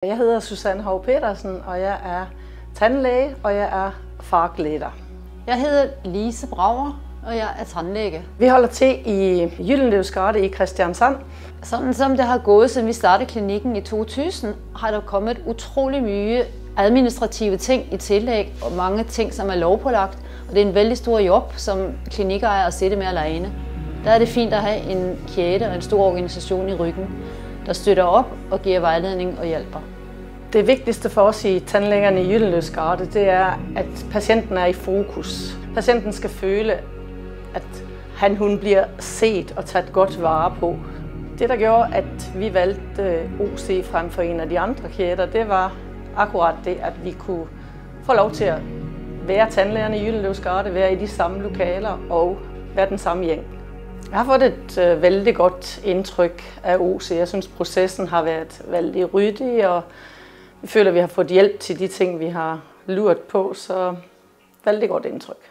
Jeg hedder Susanne Hov Petersen, og jeg er tandlæge, og jeg er fargleder. Jeg hedder Lise Brauer, og jeg er tandlæge. Vi holder til i Gyldenløvesgade i Kristiansand. Sådan som det har gået, siden vi startede klinikken i 2000, har der kommet utrolig mye administrative ting i tillæg, og mange ting, som er lovpålagt. Og det er en vældig stor job, som klinikejer at sætte med alene. Der er det fint at have en kæde og en stor organisation i ryggen, der støtter op og giver vejledning og hjælper. Det vigtigste for os i tandlægerne i Gyldenløvesgade, det er, at patienten er i fokus. Patienten skal føle, at hun bliver set og taget godt vare på. Det, der gjorde, at vi valgte OC frem for en af de andre kæder, det var akkurat det, at vi kunne få lov til at være tandlægerne i Gyldenløvesgade, være i de samme lokaler og være den samme gæng. Jeg har fået et vældig godt indtryk af OC. Jeg synes, processen har været vældig ryddig, og vi føler, at vi har fået hjælp til de ting, vi har luret på, så vældig godt indtryk.